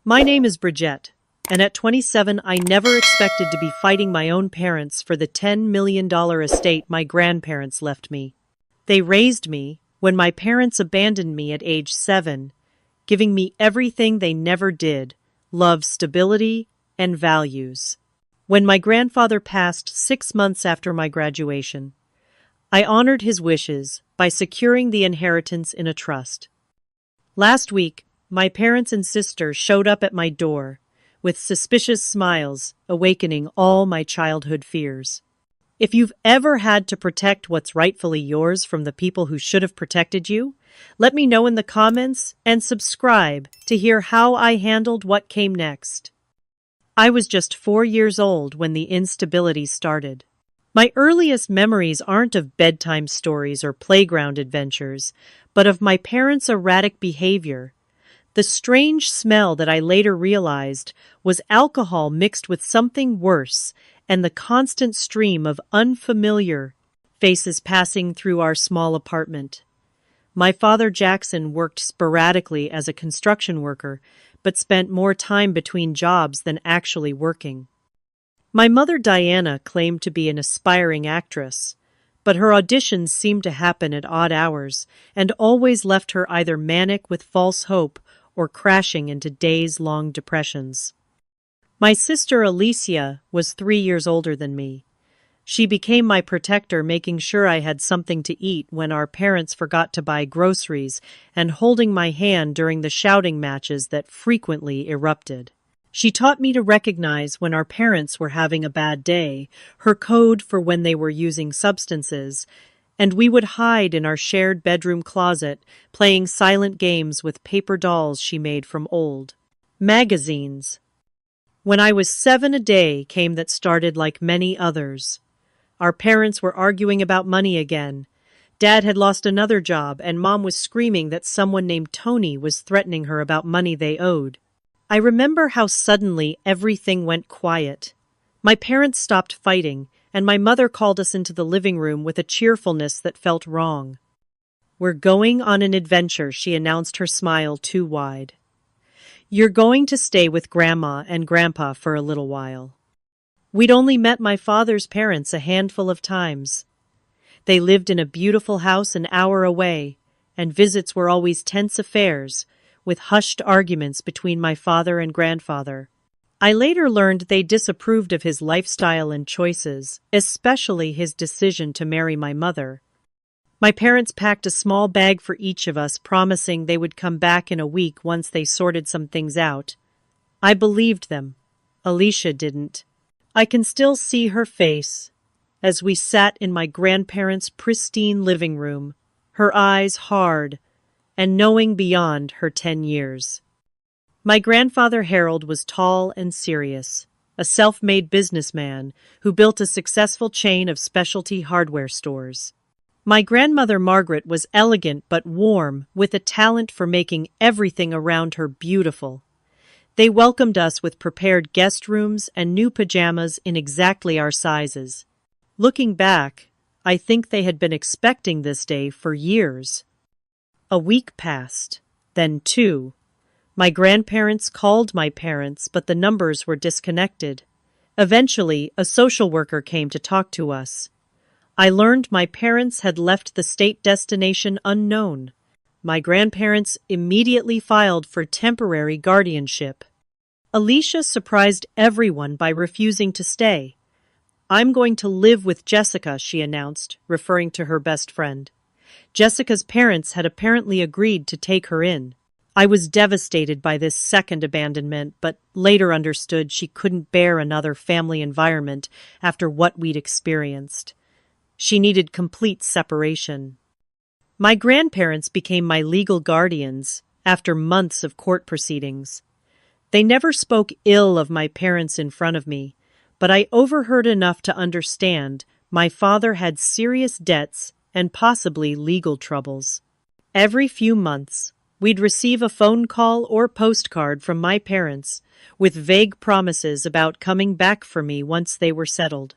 My name is Bridget, and at 27, I never expected to be fighting my own parents for the $10 million estate my grandparents left me. They raised me when my parents abandoned me at age 7, giving me everything they never did: love, stability, and values. When my grandfather passed 6 months after my graduation, I honored his wishes by securing the inheritance in a trust. Last week, my parents and sister showed up at my door with suspicious smiles, awakening all my childhood fears. If you've ever had to protect what's rightfully yours from the people who should have protected you, let me know in the comments and subscribe to hear how I handled what came next. I was just 4 years old when the instability started. My earliest memories aren't of bedtime stories or playground adventures, but of my parents' erratic behavior. The strange smell that I later realized was alcohol mixed with something worse, and the constant stream of unfamiliar faces passing through our small apartment. My father Jackson worked sporadically as a construction worker, but spent more time between jobs than actually working. My mother Diana claimed to be an aspiring actress, but her auditions seemed to happen at odd hours and always left her either manic with false hope or crashing into days-long depressions. My sister Alicia was 3 years older than me. She became my protector, making sure I had something to eat when our parents forgot to buy groceries and holding my hand during the shouting matches that frequently erupted. She taught me to recognize when our parents were having a bad day, her code for when they were using substances, and we would hide in our shared bedroom closet, playing silent games with paper dolls she made from old magazines. When I was 7, a day came that started like many others. Our parents were arguing about money again. Dad had lost another job, and Mom was screaming that someone named Tony was threatening her about money they owed. I remember how suddenly everything went quiet. My parents stopped fighting, and my mother called us into the living room with a cheerfulness that felt wrong. "We're going on an adventure," she announced, her smile too wide. "You're going to stay with Grandma and Grandpa for a little while." We'd only met my father's parents a handful of times. They lived in a beautiful house an hour away, and visits were always tense affairs, with hushed arguments between my father and grandfather. I later learned they disapproved of his lifestyle and choices, especially his decision to marry my mother. My parents packed a small bag for each of us, promising they would come back in a week once they sorted some things out. I believed them. Alicia didn't. I can still see her face as we sat in my grandparents' pristine living room, her eyes hard and knowing beyond her 10 years. My grandfather Harold was tall and serious, a self-made businessman who built a successful chain of specialty hardware stores. My grandmother Margaret was elegant but warm, with a talent for making everything around her beautiful. They welcomed us with prepared guest rooms and new pajamas in exactly our sizes. Looking back, I think they had been expecting this day for years. A week passed, then 2. My grandparents called my parents, but the numbers were disconnected. Eventually, a social worker came to talk to us. I learned my parents had left the state destination unknown. My grandparents immediately filed for temporary guardianship. Alicia surprised everyone by refusing to stay. "I'm going to live with Jessica," she announced, referring to her best friend. Jessica's parents had apparently agreed to take her in. I was devastated by this second abandonment, but later understood she couldn't bear another family environment after what we'd experienced. She needed complete separation. My grandparents became my legal guardians after months of court proceedings. They never spoke ill of my parents in front of me, but I overheard enough to understand my father had serious debts and possibly legal troubles. Every few months, we'd receive a phone call or postcard from my parents with vague promises about coming back for me once they were settled.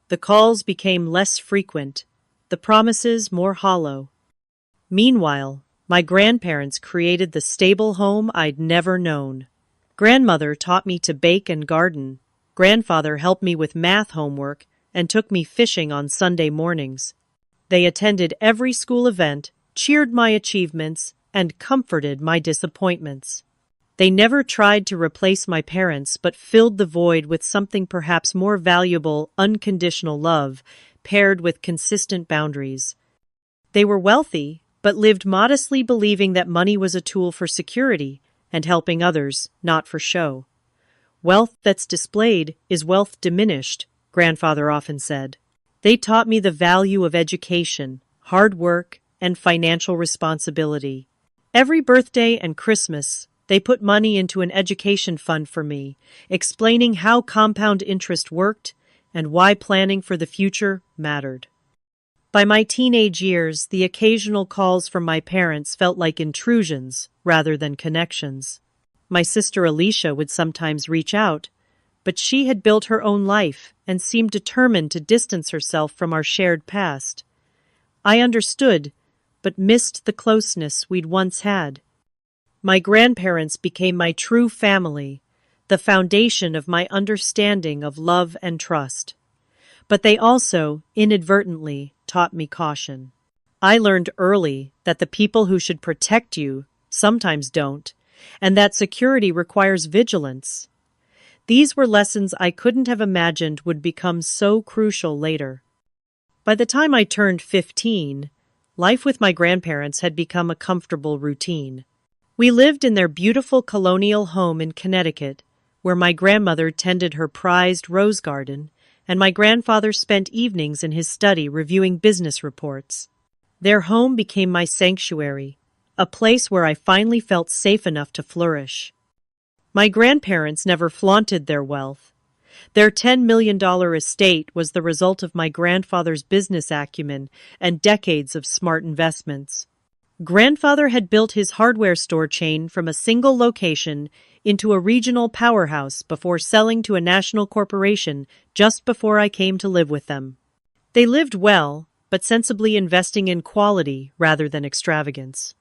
The calls became less frequent, the promises more hollow. Meanwhile, my grandparents created the stable home I'd never known. Grandmother taught me to bake and garden. Grandfather helped me with math homework and took me fishing on Sunday mornings. They attended every school event, cheered my achievements, and comforted my disappointments. They never tried to replace my parents, but filled the void with something perhaps more valuable: unconditional love, paired with consistent boundaries. They were wealthy, but lived modestly, believing that money was a tool for security and helping others, not for show. Wealth that's displayed is wealth diminished, grandfather often said. They taught me the value of education, hard work, and financial responsibility. Every birthday and Christmas, they put money into an education fund for me, explaining how compound interest worked and why planning for the future mattered. By my teenage years, the occasional calls from my parents felt like intrusions rather than connections. My sister Alicia would sometimes reach out, but she had built her own life and seemed determined to distance herself from our shared past. I understood, but missed the closeness we'd once had. My grandparents became my true family, the foundation of my understanding of love and trust. But they also, inadvertently, taught me caution. I learned early that the people who should protect you sometimes don't, and that security requires vigilance. These were lessons I couldn't have imagined would become so crucial later. By the time I turned 15, life with my grandparents had become a comfortable routine. We lived in their beautiful colonial home in Connecticut, where my grandmother tended her prized rose garden, and my grandfather spent evenings in his study reviewing business reports. Their home became my sanctuary, a place where I finally felt safe enough to flourish. My grandparents never flaunted their wealth. Their $10 million estate was the result of my grandfather's business acumen and decades of smart investments. Grandfather had built his hardware store chain from a single location into a regional powerhouse before selling to a national corporation just before I came to live with them. They lived well, but sensibly, investing in quality rather than extravagance.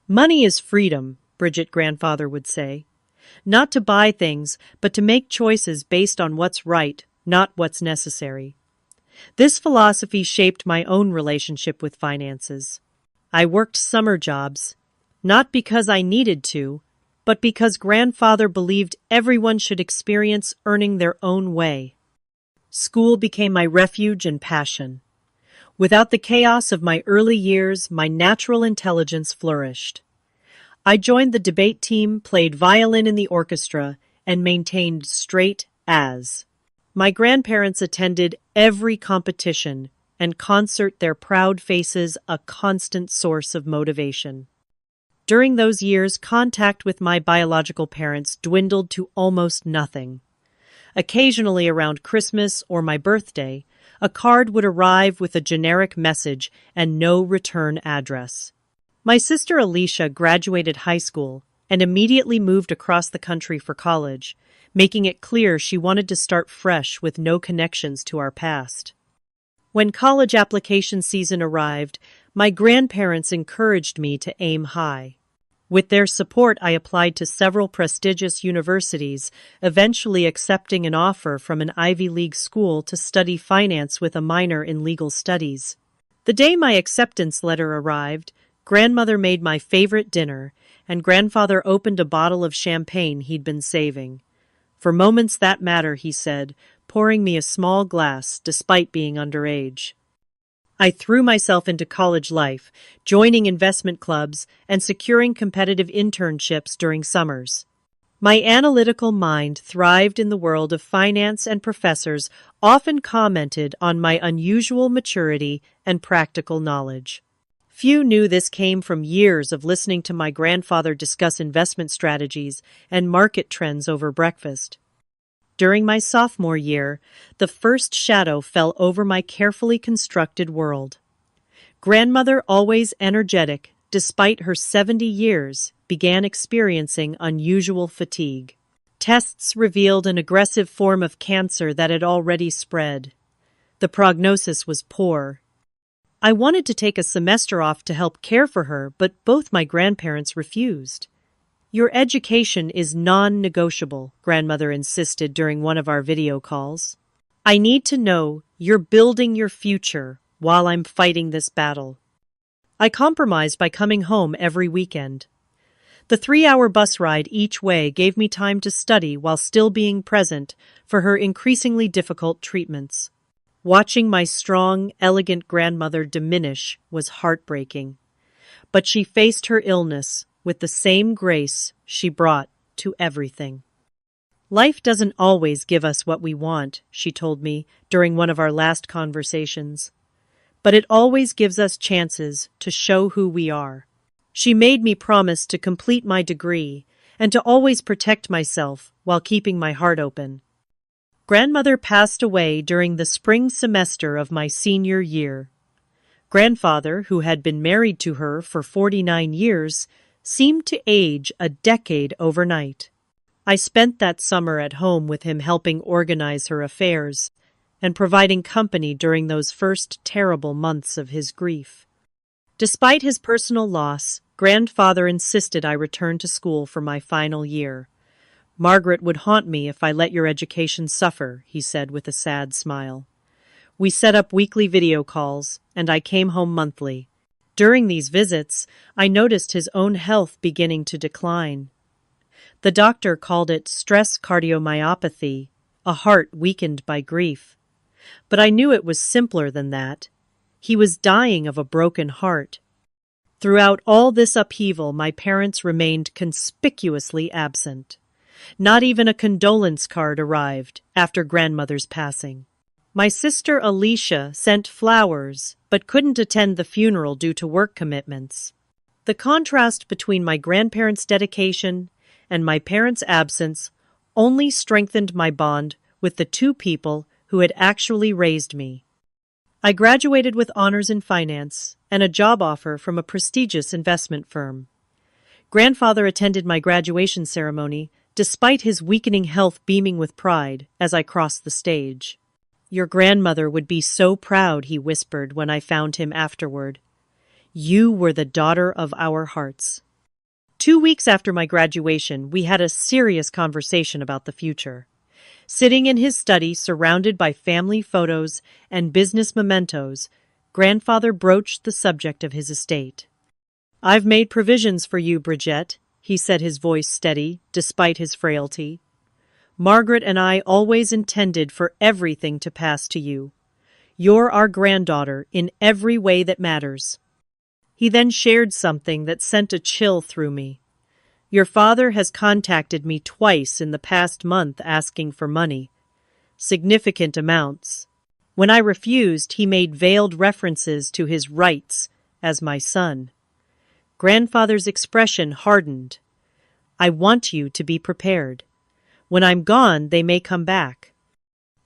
Money is freedom, Bridget grandfather would say. Not to buy things, but to make choices based on what's right, not what's necessary. This philosophy shaped my own relationship with finances. I worked summer jobs, not because I needed to, but because grandfather believed everyone should experience earning their own way. School became my refuge and passion. Without the chaos of my early years, my natural intelligence flourished. I joined the debate team, played violin in the orchestra, and maintained straight A's. My grandparents attended every competition and concert, their proud faces a constant source of motivation. During those years, contact with my biological parents dwindled to almost nothing. Occasionally around Christmas or my birthday, a card would arrive with a generic message and no return address. My sister Alicia graduated high school and immediately moved across the country for college, making it clear she wanted to start fresh with no connections to our past. When college application season arrived, my grandparents encouraged me to aim high. With their support, I applied to several prestigious universities, eventually accepting an offer from an Ivy League school to study finance with a minor in legal studies. The day my acceptance letter arrived, grandmother made my favorite dinner, and grandfather opened a bottle of champagne he'd been saving. For moments that matter, he said, pouring me a small glass despite being underage. I threw myself into college life, joining investment clubs and securing competitive internships during summers. My analytical mind thrived in the world of finance, and professors often commented on my unusual maturity and practical knowledge. Few knew this came from years of listening to my grandfather discuss investment strategies and market trends over breakfast. During my sophomore year, the first shadow fell over my carefully constructed world. Grandmother, always energetic despite her 70 years, began experiencing unusual fatigue. Tests revealed an aggressive form of cancer that had already spread. The prognosis was poor. I wanted to take a semester off to help care for her, but both my grandparents refused. Your education is non-negotiable, grandmother insisted during one of our video calls. I need to know you're building your future while I'm fighting this battle. I compromised by coming home every weekend. The 3-hour bus ride each way gave me time to study while still being present for her increasingly difficult treatments. Watching my strong, elegant grandmother diminish was heartbreaking. But she faced her illness with the same grace she brought to everything. Life doesn't always give us what we want, she told me during one of our last conversations. But it always gives us chances to show who we are. She made me promise to complete my degree and to always protect myself while keeping my heart open. Grandmother passed away during the spring semester of my senior year. Grandfather, who had been married to her for 49 years, seemed to age a decade overnight. I spent that summer at home with him helping organize her affairs and providing company during those first terrible months of his grief. Despite his personal loss, grandfather insisted I return to school for my final year. Margaret would haunt me if I let your education suffer, he said with a sad smile. We set up weekly video calls, and I came home monthly. During these visits, I noticed his own health beginning to decline. The doctor called it stress cardiomyopathy, a heart weakened by grief. But I knew it was simpler than that. He was dying of a broken heart. Throughout all this upheaval, my parents remained conspicuously absent. Not even a condolence card arrived after grandmother's passing. My sister Alicia sent flowers, but couldn't attend the funeral due to work commitments. The contrast between my grandparents' dedication and my parents' absence only strengthened my bond with the two people who had actually raised me. I graduated with honors in finance and a job offer from a prestigious investment firm. Grandfather attended my graduation ceremony, despite his weakening health beaming with pride as I crossed the stage. Your grandmother would be so proud, he whispered when I found him afterward. You were the daughter of our hearts. 2 weeks after my graduation, we had a serious conversation about the future. Sitting in his study, surrounded by family photos and business mementos, grandfather broached the subject of his estate. I've made provisions for you, Bridget, he said, his voice steady, despite his frailty. Margaret and I always intended for everything to pass to you. You're our granddaughter in every way that matters. He then shared something that sent a chill through me. Your father has contacted me twice in the past month asking for money. Significant amounts. When I refused, he made veiled references to his rights as my son. Grandfather's expression hardened. I want you to be prepared. When I'm gone, they may come back.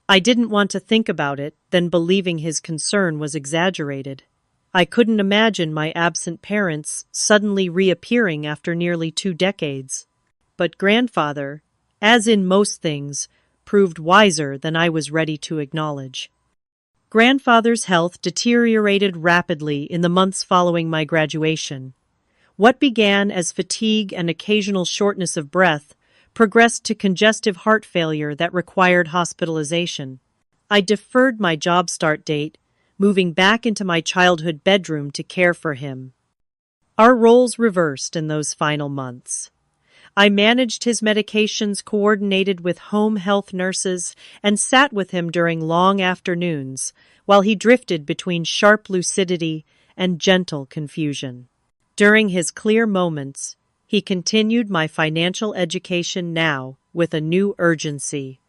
I didn't want to think about it, then believing his concern was exaggerated. I couldn't imagine my absent parents suddenly reappearing after nearly 2 decades. But grandfather, as in most things, proved wiser than I was ready to acknowledge. Grandfather's health deteriorated rapidly in the months following my graduation. What began as fatigue and occasional shortness of breath progressed to congestive heart failure that required hospitalization. I deferred my job start date, moving back into my childhood bedroom to care for him. Our roles reversed in those final months. I managed his medications, coordinated with home health nurses, and sat with him during long afternoons, while he drifted between sharp lucidity and gentle confusion. During his clear moments, he continued my financial education now with a new urgency.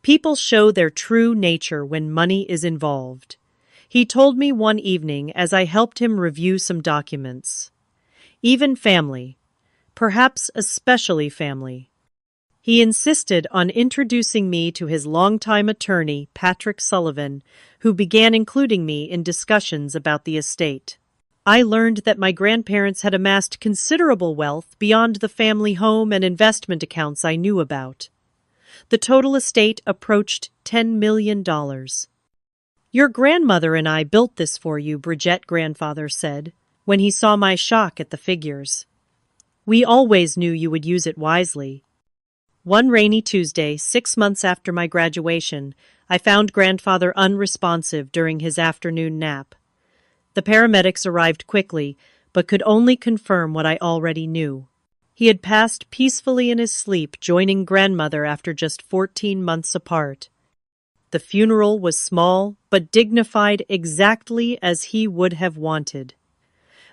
People show their true nature when money is involved. He told me one evening as I helped him review some documents. Even family, perhaps especially family. He insisted on introducing me to his longtime attorney, Patrick Sullivan, who began including me in discussions about the estate. I learned that my grandparents had amassed considerable wealth beyond the family home and investment accounts I knew about. The total estate approached $10 million. Your grandmother and I built this for you, Bridget, grandfather said, when he saw my shock at the figures. We always knew you would use it wisely. One rainy Tuesday, 6 months after my graduation, I found grandfather unresponsive during his afternoon nap. The paramedics arrived quickly, but could only confirm what I already knew. He had passed peacefully in his sleep, joining grandmother after just 14 months apart. The funeral was small, but dignified exactly as he would have wanted.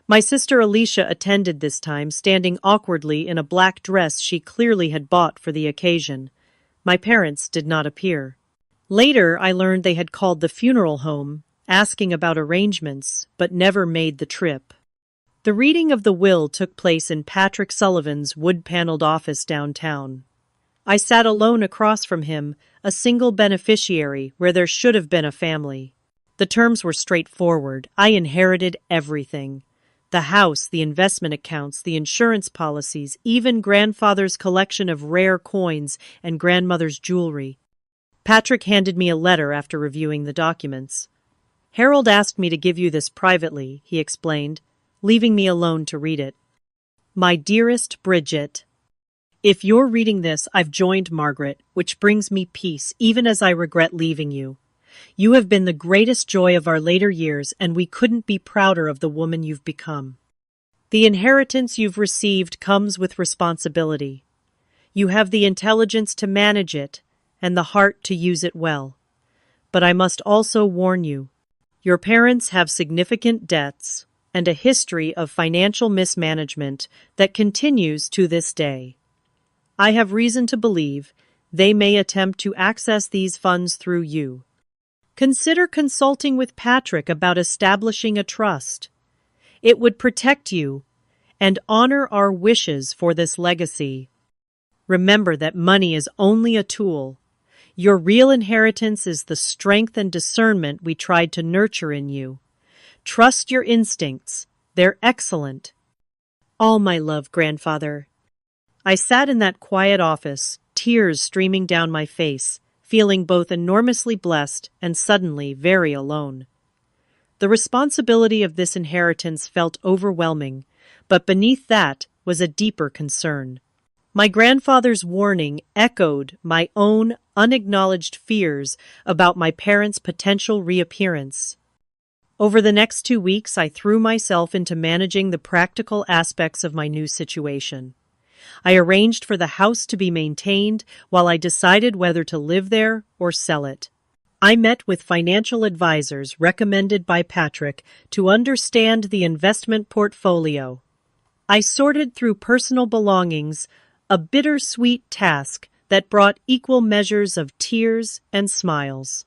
My sister Alicia attended this time, standing awkwardly in a black dress she clearly had bought for the occasion. My parents did not appear. Later, I learned they had called the funeral home, asking about arrangements, but never made the trip. The reading of the will took place in Patrick Sullivan's wood-paneled office downtown. I sat alone across from him, a single beneficiary where there should have been a family. The terms were straightforward. I inherited everything. The house, the investment accounts, the insurance policies, even grandfather's collection of rare coins and grandmother's jewelry. Patrick handed me a letter after reviewing the documents. Harold asked me to give you this privately, he explained, leaving me alone to read it. My dearest Bridget, if you're reading this, I've joined Margaret, which brings me peace, even as I regret leaving you. You have been the greatest joy of our later years, and we couldn't be prouder of the woman you've become. The inheritance you've received comes with responsibility. You have the intelligence to manage it, and the heart to use it well. But I must also warn you, your parents have significant debts and a history of financial mismanagement that continues to this day. I have reason to believe they may attempt to access these funds through you. Consider consulting with Patrick about establishing a trust. It would protect you and honor our wishes for this legacy. Remember that money is only a tool. Your real inheritance is the strength and discernment we tried to nurture in you. Trust your instincts. They're excellent. All my love, grandfather. I sat in that quiet office, tears streaming down my face, feeling both enormously blessed and suddenly very alone. The responsibility of this inheritance felt overwhelming, but beneath that was a deeper concern. My grandfather's warning echoed my own unacknowledged fears about my parents' potential reappearance. Over the next 2 weeks, I threw myself into managing the practical aspects of my new situation. I arranged for the house to be maintained while I decided whether to live there or sell it. I met with financial advisors recommended by Patrick to understand the investment portfolio. I sorted through personal belongings, a bittersweet task that brought equal measures of tears and smiles.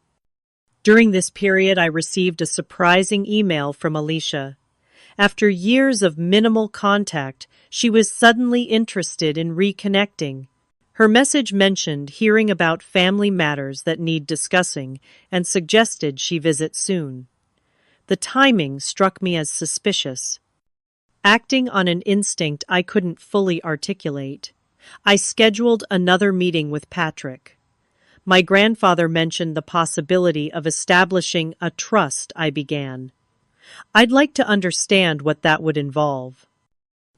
During this period, I received a surprising email from Alicia. After years of minimal contact, she was suddenly interested in reconnecting. Her message mentioned hearing about family matters that need discussing and suggested she visit soon. The timing struck me as suspicious. Acting on an instinct I couldn't fully articulate, I scheduled another meeting with Patrick. My grandfather mentioned the possibility of establishing a trust, I began. I'd like to understand what that would involve.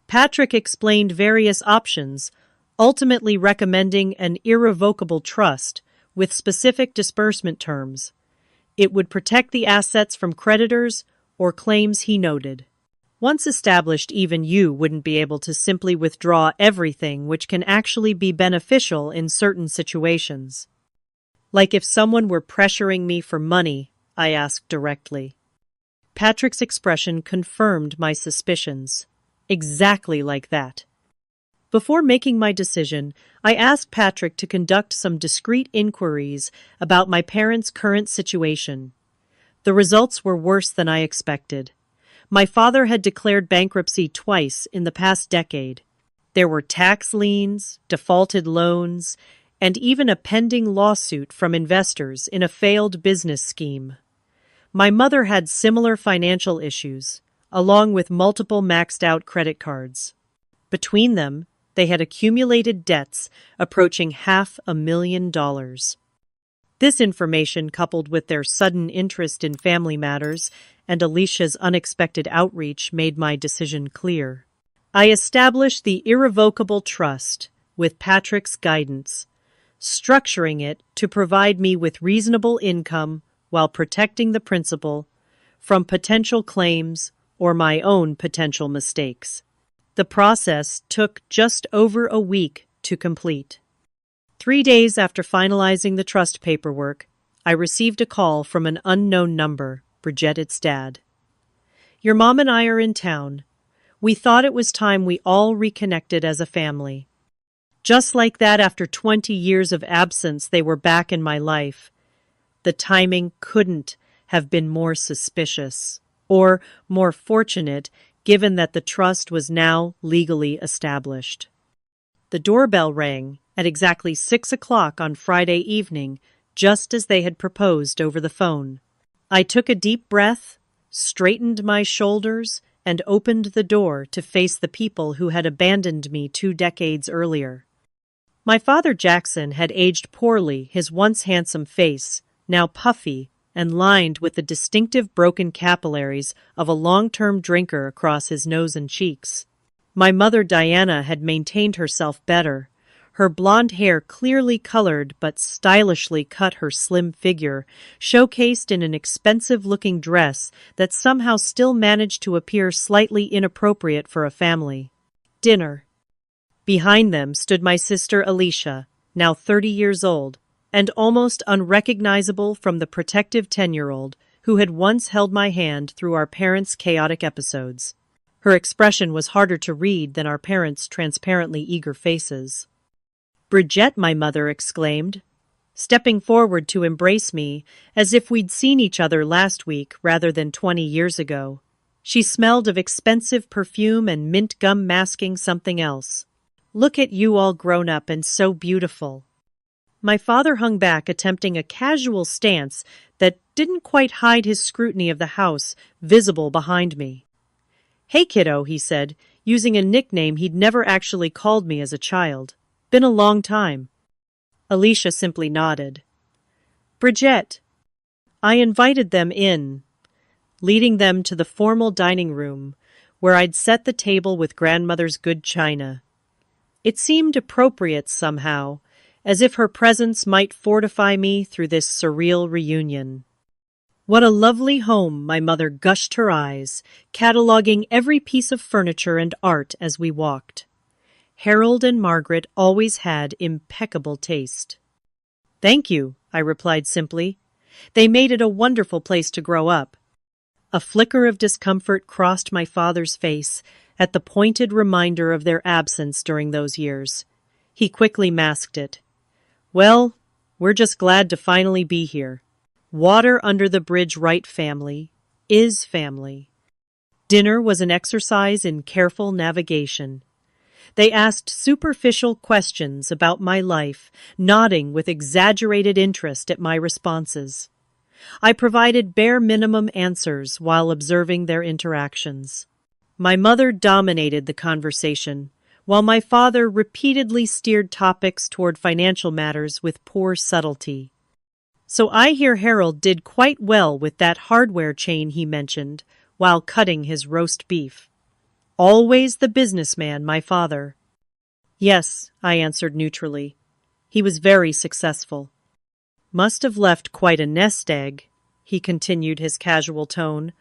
Patrick explained various options, ultimately recommending an irrevocable trust with specific disbursement terms. It would protect the assets from creditors or claims, he noted. Once established, even you wouldn't be able to simply withdraw everything, which can actually be beneficial in certain situations. Like if someone were pressuring me for money, I asked directly. Patrick's expression confirmed my suspicions. Exactly like that. Before making my decision, I asked Patrick to conduct some discreet inquiries about my parents' current situation. The results were worse than I expected. My father had declared bankruptcy twice in the past decade. There were tax liens, defaulted loans, and even a pending lawsuit from investors in a failed business scheme. My mother had similar financial issues, along with multiple maxed-out credit cards. Between them, they had accumulated debts approaching $500,000. This information, coupled with their sudden interest in family matters and Alicia's unexpected outreach, made my decision clear. I established the irrevocable trust with Patrick's guidance, structuring it to provide me with reasonable income while protecting the principal from potential claims or my own potential mistakes. The process took just over a week to complete. 3 days after finalizing the trust paperwork, I received a call from an unknown number, Bridget's dad. "Your mom and I are in town. We thought it was time we all reconnected as a family." Just like that, after 20 years of absence, they were back in my life. The timing couldn't have been more suspicious, or more fortunate, given that the trust was now legally established. The doorbell rang at exactly 6 o'clock on Friday evening, just as they had proposed over the phone. I took a deep breath, straightened my shoulders, and opened the door to face the people who had abandoned me 2 decades earlier. My father Jackson had aged poorly, his once handsome face, now puffy and lined with the distinctive broken capillaries of a long-term drinker across his nose and cheeks. My mother Diana had maintained herself better. Her blonde hair clearly colored but stylishly cut her slim figure, showcased in an expensive-looking dress that somehow still managed to appear slightly inappropriate for a family. Dinner. Behind them stood my sister Alicia, now 30 years old, and almost unrecognizable from the protective 10-year-old who had once held my hand through our parents' chaotic episodes. Her expression was harder to read than our parents' transparently eager faces. "Bridget," my mother exclaimed, stepping forward to embrace me as if we'd seen each other last week rather than 20 years ago. She smelled of expensive perfume and mint gum masking something else. "Look at you, all grown up and so beautiful." My father hung back, attempting a casual stance that didn't quite hide his scrutiny of the house, visible behind me. "Hey, kiddo," he said, using a nickname he'd never actually called me as a child. "Been a long time." Alicia simply nodded. "Bridget." I invited them in, leading them to the formal dining room, where I'd set the table with grandmother's good china. It seemed appropriate somehow, as if her presence might fortify me through this surreal reunion. "What a lovely home," my mother gushed her eyes, cataloging every piece of furniture and art as we walked. Harold and Margaret always had impeccable taste. "Thank you," I replied simply. "They made it a wonderful place to grow up." A flicker of discomfort crossed my father's face at the pointed reminder of their absence during those years. He quickly masked it. "Well, we're just glad to finally be here. Water under the bridge, right, family is family." Dinner was an exercise in careful navigation. They asked superficial questions about my life, nodding with exaggerated interest at my responses. I provided bare minimum answers while observing their interactions. My mother dominated the conversation, while my father repeatedly steered topics toward financial matters with poor subtlety. "So I hear Harold did quite well with that hardware chain he mentioned, while cutting his roast beef. Always the businessman, my father." "Yes," I answered neutrally. "He was very successful." "Must have left quite a nest egg," he continued, his casual tone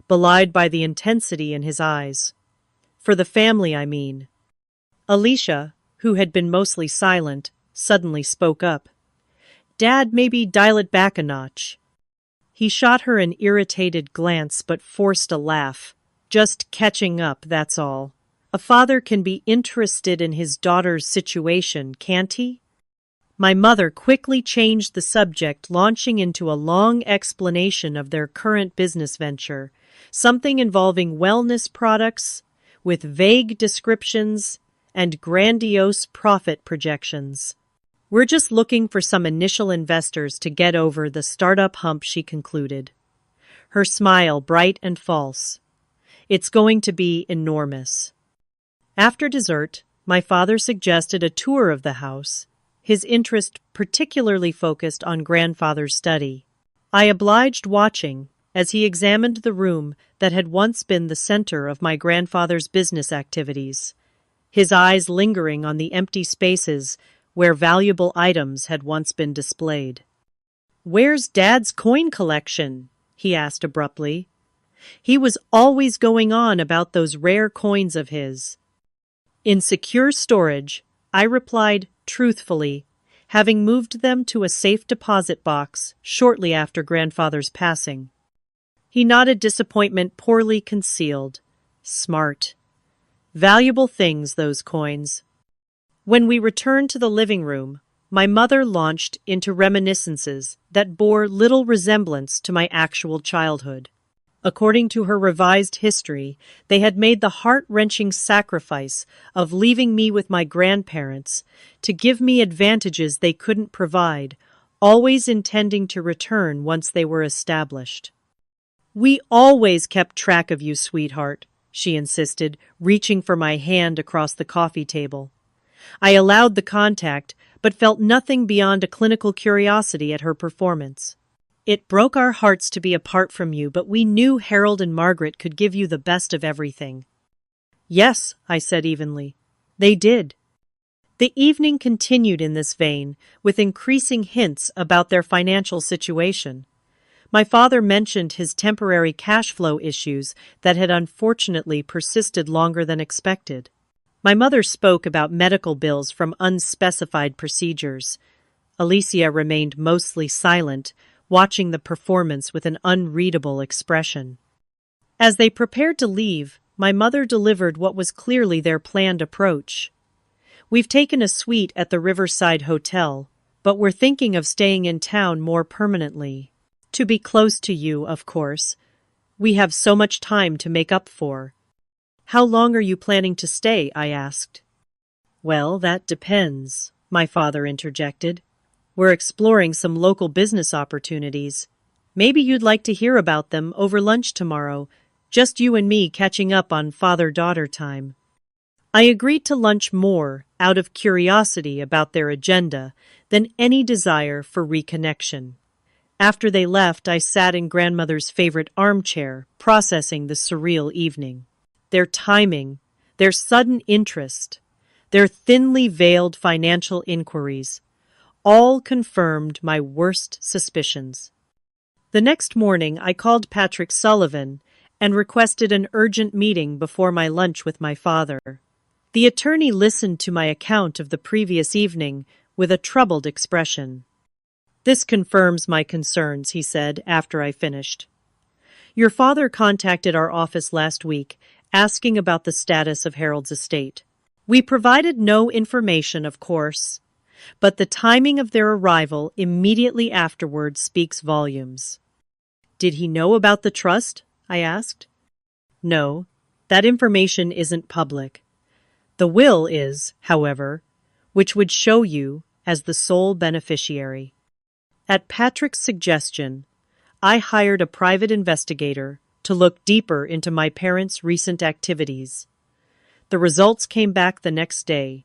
belied by the intensity in his eyes. "For the family, I mean." Alicia, who had been mostly silent, suddenly spoke up. "Dad, maybe dial it back a notch." He shot her an irritated glance but forced a laugh. "Just catching up, that's all. A father can be interested in his daughter's situation, can't he?" My mother quickly changed the subject, launching into a long explanation of their current business venture, something involving wellness products, with vague descriptions and grandiose profit projections. "We're just looking for some initial investors to get over the startup hump," she concluded, her smile bright and false. "It's going to be enormous." After dessert, my father suggested a tour of the house, his interest particularly focused on grandfather's study. I obliged, watching, as he examined the room that had once been the center of my grandfather's business activities, his eyes lingering on the empty spaces where valuable items had once been displayed. "Where's Dad's coin collection?" he asked abruptly. He was always going on about those rare coins of his. "In secure storage," I replied truthfully, having moved them to a safe deposit box shortly after grandfather's passing. He nodded disappointment poorly concealed. Smart. Valuable things, those coins. When we returned to the living room, my mother launched into reminiscences that bore little resemblance to my actual childhood. According to her revised history, they had made the heart-wrenching sacrifice of leaving me with my grandparents to give me advantages they couldn't provide, always intending to return once they were established. "We always kept track of you, sweetheart," she insisted, reaching for my hand across the coffee table. I allowed the contact, but felt nothing beyond a clinical curiosity at her performance. "It broke our hearts to be apart from you, but we knew Harold and Margaret could give you the best of everything." "Yes," I said evenly. "They did." The evening continued in this vein, with increasing hints about their financial situation. My father mentioned his temporary cash flow issues that had unfortunately persisted longer than expected. My mother spoke about medical bills from unspecified procedures. Alicia remained mostly silent, watching the performance with an unreadable expression. As they prepared to leave, my mother delivered what was clearly their planned approach. "We've taken a suite at the Riverside Hotel, but we're thinking of staying in town more permanently. To be close to you, of course. We have so much time to make up for." "How long are you planning to stay?" I asked. "Well, that depends," my father interjected. "We're exploring some local business opportunities. Maybe you'd like to hear about them over lunch tomorrow, just you and me catching up on father-daughter time." I agreed to lunch more out of curiosity about their agenda than any desire for reconnection. After they left, I sat in grandmother's favorite armchair, processing the surreal evening. Their timing, their sudden interest, their thinly veiled financial inquiries, all confirmed my worst suspicions. The next morning, I called Patrick Sullivan and requested an urgent meeting before my lunch with my father. The attorney listened to my account of the previous evening with a troubled expression. "This confirms my concerns," he said after I finished. "Your father contacted our office last week asking about the status of Harold's estate. We provided no information, of course, but the timing of their arrival immediately afterward speaks volumes." "Did he know about the trust?" I asked. "No, that information isn't public. The will is, however, which would show you as the sole beneficiary." At Patrick's suggestion, I hired a private investigator to look deeper into my parents' recent activities. The results came back the next day,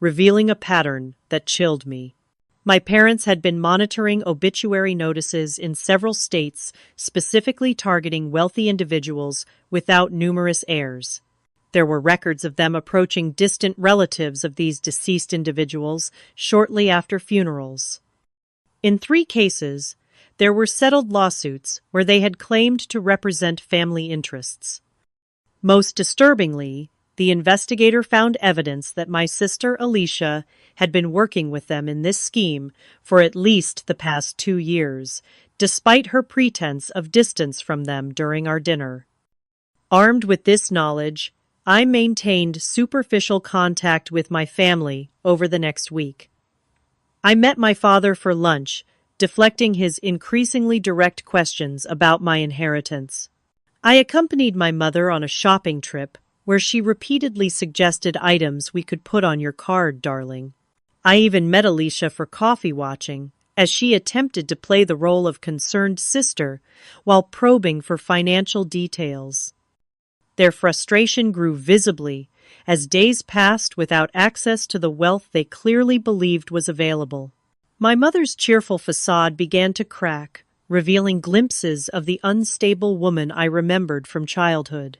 revealing a pattern that chilled me. My parents had been monitoring obituary notices in several states, specifically targeting wealthy individuals without numerous heirs. There were records of them approaching distant relatives of these deceased individuals shortly after funerals. In 3 cases, there were settled lawsuits where they had claimed to represent family interests. Most disturbingly, the investigator found evidence that my sister Alicia had been working with them in this scheme for at least the past 2 years, despite her pretense of distance from them during our dinner. Armed with this knowledge, I maintained superficial contact with my family over the next week. I met my father for lunch, deflecting his increasingly direct questions about my inheritance. I accompanied my mother on a shopping trip where she repeatedly suggested items we could put on your card, darling. I even met Alicia for coffee watching, as she attempted to play the role of concerned sister while probing for financial details. Their frustration grew visibly as days passed without access to the wealth they clearly believed was available. My mother's cheerful facade began to crack revealing glimpses of the unstable woman I remembered from childhood.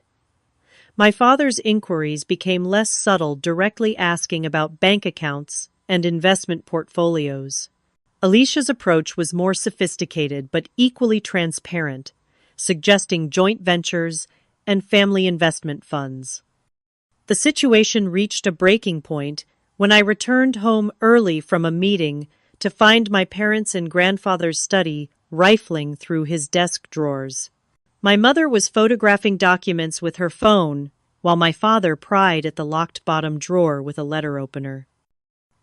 My father's inquiries became less subtle, directly asking about bank accounts and investment portfolios. Alicia's approach was more sophisticated but equally transparent, suggesting joint ventures and family investment funds. The situation reached a breaking point when I returned home early from a meeting to find my parents' and grandfather's study rifling through his desk drawers. My mother was photographing documents with her phone, while my father pried at the locked bottom drawer with a letter opener.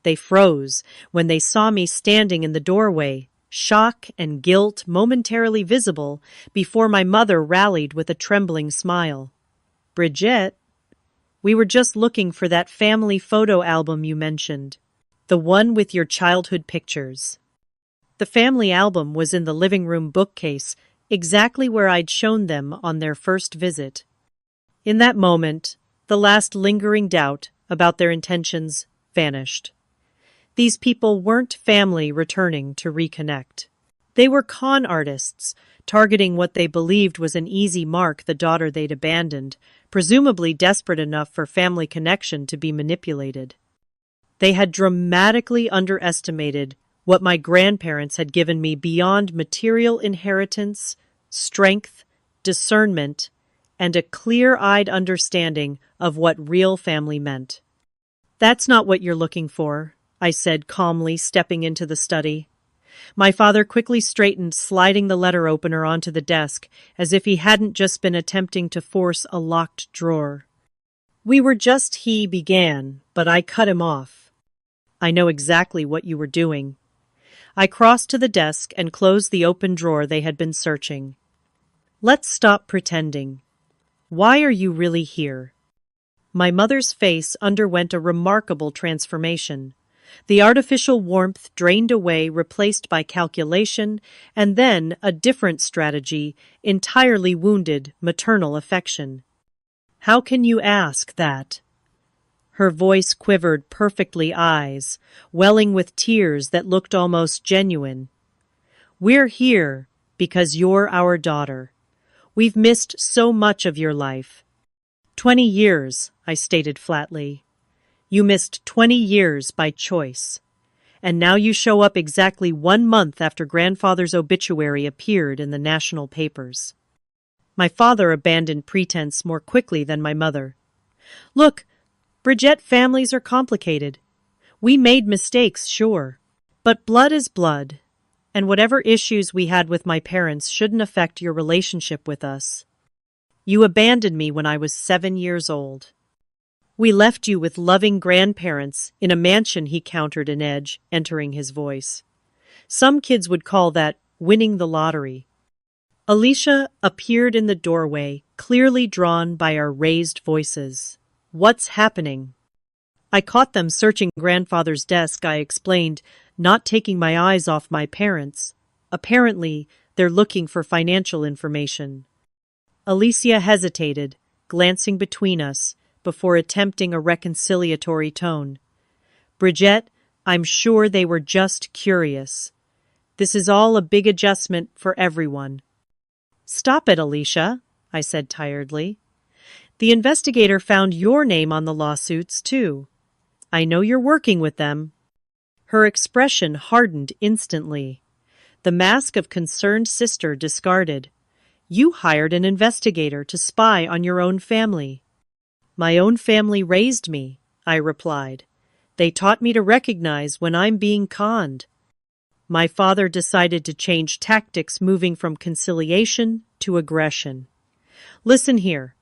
They froze when they saw me standing in the doorway, shock and guilt momentarily visible before my mother rallied with a trembling smile. "Bridget, we were just looking for that family photo album you mentioned, the one with your childhood pictures." The family album was in the living room bookcase, exactly where I'd shown them on their first visit. In that moment, the last lingering doubt about their intentions vanished. These people weren't family returning to reconnect. They were con artists, targeting what they believed was an easy mark, the daughter they'd abandoned, presumably desperate enough for family connection to be manipulated. They had dramatically underestimated what my grandparents had given me beyond material inheritance, strength, discernment, and a clear-eyed understanding of what real family meant. "That's not what you're looking for," I said calmly, stepping into the study. My father quickly straightened, sliding the letter opener onto the desk, as if he hadn't just been attempting to force a locked drawer. He began, but I cut him off. "I know exactly what you were doing." I crossed to the desk and closed the open drawer they had been searching. "Let's stop pretending. Why are you really here?" My mother's face underwent a remarkable transformation. The artificial warmth drained away, replaced by calculation, and then a different strategy, entirely wounded maternal affection. "How can you ask that?" Her voice quivered, perfectly eyes, welling with tears that looked almost genuine. "We're here because you're our daughter. We've missed so much of your life." 20 years, I stated flatly. "You missed 20 years by choice. And now you show up exactly 1 month after grandfather's obituary appeared in the national papers." My father abandoned pretense more quickly than my mother. "Look, Bridget, families are complicated. We made mistakes, sure. But blood is blood, and whatever issues we had with my parents shouldn't affect your relationship with us. You abandoned me when I was 7 years old. We left you with loving grandparents in a mansion," he countered, an edge entering his voice. "Some kids would call that winning the lottery." Alicia appeared in the doorway, clearly drawn by our raised voices. "What's happening?" "I caught them searching grandfather's desk," I explained, not taking my eyes off my parents. "Apparently, they're looking for financial information." Alicia hesitated, glancing between us, before attempting a reconciliatory tone. "Bridget, I'm sure they were just curious. This is all a big adjustment for everyone." "Stop it, Alicia," I said tiredly. "The investigator found your name on the lawsuits, too. I know you're working with them." Her expression hardened instantly. The mask of concerned sister discarded. "You hired an investigator to spy on your own family." "My own family raised me," I replied. "They taught me to recognize when I'm being conned." My father decided to change tactics, moving from conciliation to aggression. "Listen here.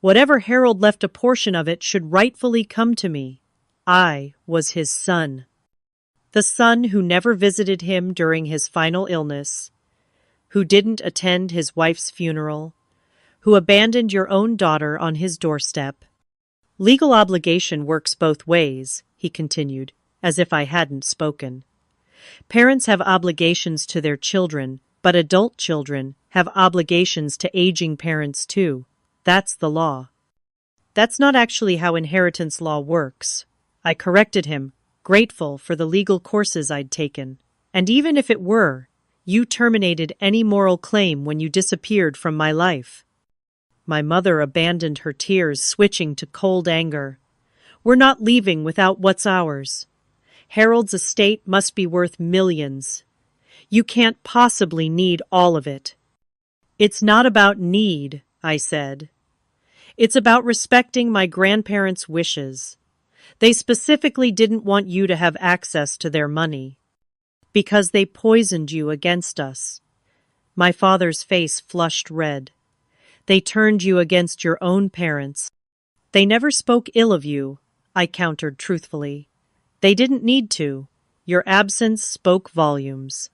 Whatever Harold left, a portion of it should rightfully come to me. I was his son. The son who never visited him during his final illness, who didn't attend his wife's funeral, who abandoned your own daughter on his doorstep. Legal obligation works both ways," he continued, as if I hadn't spoken. "Parents have obligations to their children, but adult children have obligations to aging parents too. That's the law." "That's not actually how inheritance law works," I corrected him, grateful for the legal courses I'd taken. "And even if it were, You terminated any moral claim when you disappeared from my life. My mother abandoned her tears, switching to cold anger. We're not leaving without what's ours. Harold's estate must be worth millions. You can't possibly need all of it. It's not about need, I said. It's about respecting my grandparents' wishes. They specifically didn't want you to have access to their money. Because they poisoned you against us. My father's face flushed red. They turned you against your own parents. They never spoke ill of you, I countered truthfully. They didn't need to. Your absence spoke volumes.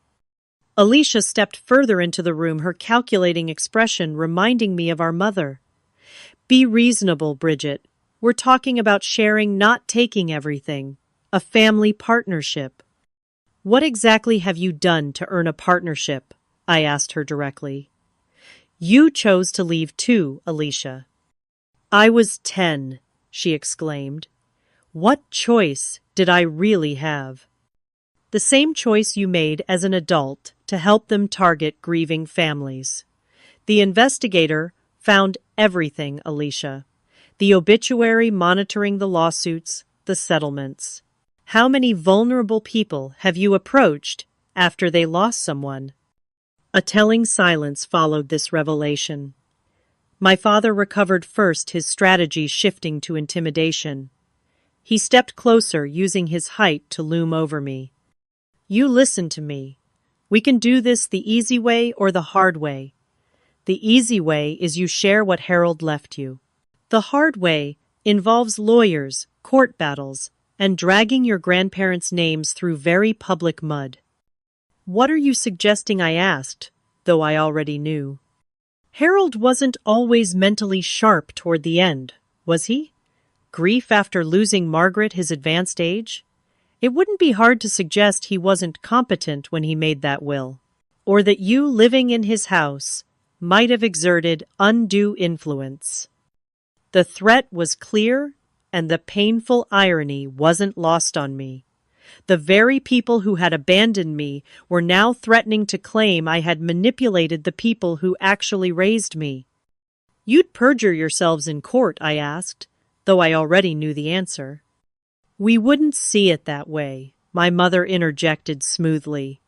Alicia stepped further into the room, her calculating expression reminding me of our mother. Be reasonable, Bridget. We're talking about sharing, not taking everything. A family partnership. What exactly have you done to earn a partnership? I asked her directly. You chose to leave too, Alicia. I was 10, she exclaimed. What choice did I really have? The same choice you made as an adult to help them target grieving families. The investigator found everything, Alicia. The obituary monitoring the lawsuits, the settlements. How many vulnerable people have you approached after they lost someone? A telling silence followed this revelation. My father recovered first, his strategy shifting to intimidation. He stepped closer, using his height to loom over me. You listen to me. We can do this the easy way or the hard way. The easy way is you share what Harold left you. The hard way involves lawyers, court battles, and dragging your grandparents' names through very public mud. What are you suggesting? I asked, though I already knew. Harold wasn't always mentally sharp toward the end, was he? Grief after losing Margaret, his advanced age? It wouldn't be hard to suggest he wasn't competent when he made that will. Or that you living in his house might have exerted undue influence. The threat was clear, and the painful irony wasn't lost on me. The very people who had abandoned me were now threatening to claim I had manipulated the people who actually raised me. You'd perjure yourselves in court, I asked, though I already knew the answer. We wouldn't see it that way, my mother interjected smoothly.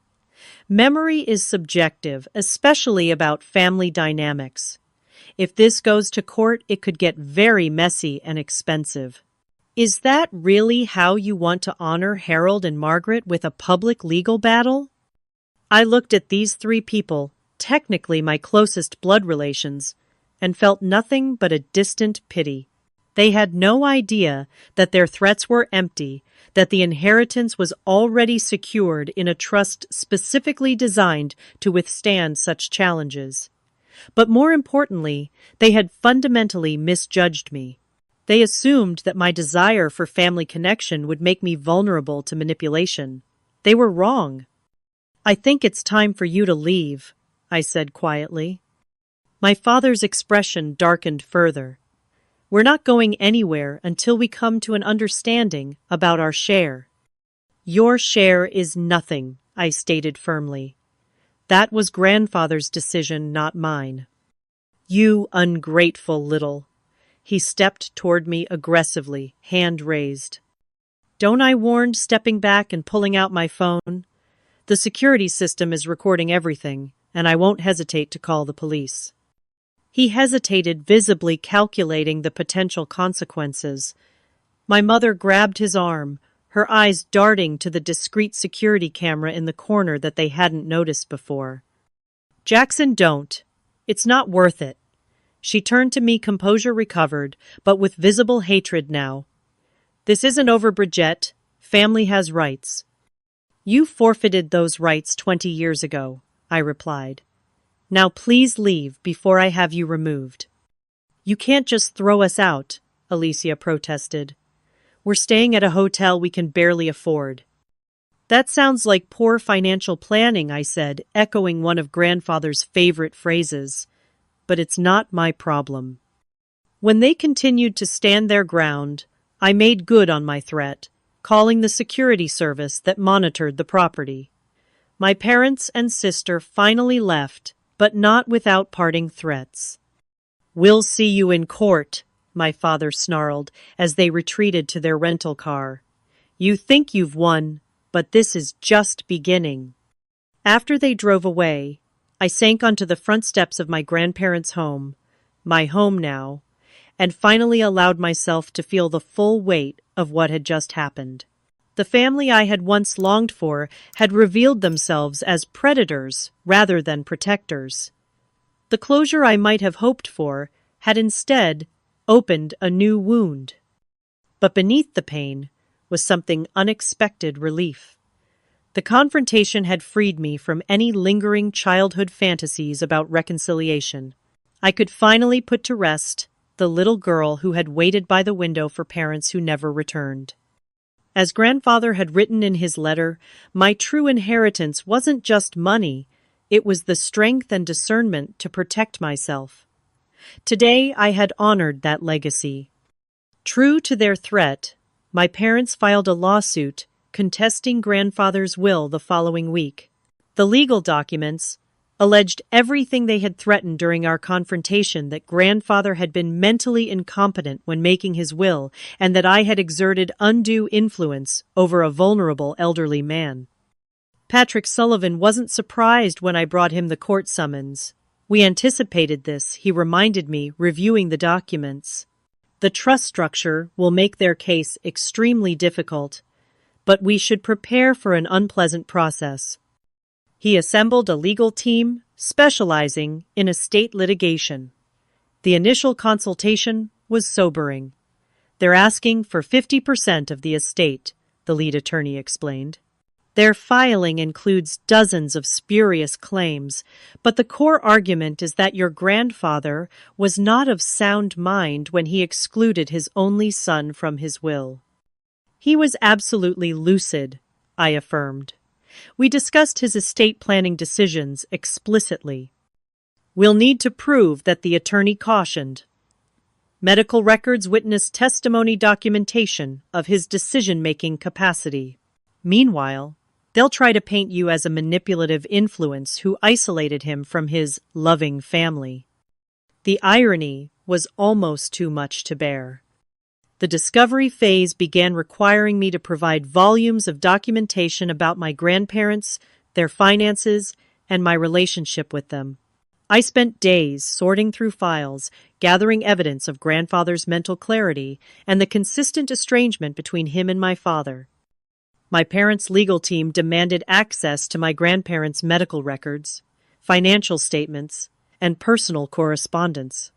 Memory is subjective, especially about family dynamics. If this goes to court, it could get very messy and expensive. Is that really how you want to honor Harold and Margaret, with a public legal battle? I looked at these three people, technically my closest blood relations, and felt nothing but a distant pity. They had no idea that their threats were empty, that the inheritance was already secured in a trust specifically designed to withstand such challenges. But more importantly, they had fundamentally misjudged me. They assumed that my desire for family connection would make me vulnerable to manipulation. They were wrong. I think it's time for you to leave, I said quietly. My father's expression darkened further. We're not going anywhere until we come to an understanding about our share. Your share is nothing, I stated firmly. That was grandfather's decision, not mine. You ungrateful little. He stepped toward me aggressively, hand raised. Don't I warned, stepping back and pulling out my phone? The security system is recording everything, and I won't hesitate to call the police. He hesitated, visibly calculating the potential consequences. My mother grabbed his arm, her eyes darting to the discreet security camera in the corner that they hadn't noticed before. Jackson, don't. It's not worth it. She turned to me, composure recovered, but with visible hatred now. This isn't over, Bridget. Family has rights. You forfeited those rights 20 years ago, I replied. Now please leave before I have you removed. You can't just throw us out, Alicia protested. We're staying at a hotel we can barely afford. That sounds like poor financial planning, I said, echoing one of grandfather's favorite phrases. But it's not my problem. When they continued to stand their ground, I made good on my threat, calling the security service that monitored the property. My parents and sister finally left, but not without parting threats. "We'll see you in court," my father snarled as they retreated to their rental car. "You think you've won, but this is just beginning." After they drove away, I sank onto the front steps of my grandparents' home, my home now, and finally allowed myself to feel the full weight of what had just happened. The family I had once longed for had revealed themselves as predators rather than protectors. The closure I might have hoped for had instead opened a new wound. But beneath the pain was something unexpected relief. The confrontation had freed me from any lingering childhood fantasies about reconciliation. I could finally put to rest the little girl who had waited by the window for parents who never returned. As grandfather had written in his letter, my true inheritance wasn't just money, it was the strength and discernment to protect myself. Today I had honored that legacy. True to their threat, my parents filed a lawsuit contesting grandfather's will the following week. The legal documents alleged everything they had threatened during our confrontation, that grandfather had been mentally incompetent when making his will, and that I had exerted undue influence over a vulnerable elderly man. Patrick Sullivan wasn't surprised when I brought him the court summons. "We anticipated this," he reminded me, reviewing the documents. "The trust structure will make their case extremely difficult, but we should prepare for an unpleasant process." He assembled a legal team specializing in estate litigation. The initial consultation was sobering. "They're asking for 50% of the estate," the lead attorney explained. "Their filing includes dozens of spurious claims, but the core argument is that your grandfather was not of sound mind when he excluded his only son from his will." "He was absolutely lucid," I affirmed. "We discussed his estate planning decisions explicitly." "We'll need to prove that," the attorney cautioned. "Medical records witness testimony documentation of his decision-making capacity. Meanwhile, they'll try to paint you as a manipulative influence who isolated him from his loving family." The irony was almost too much to bear. The discovery phase began requiring me to provide volumes of documentation about my grandparents, their finances, and my relationship with them. I spent days sorting through files, gathering evidence of grandfather's mental clarity and the consistent estrangement between him and my father. My parents' legal team demanded access to my grandparents' medical records, financial statements, and personal correspondence.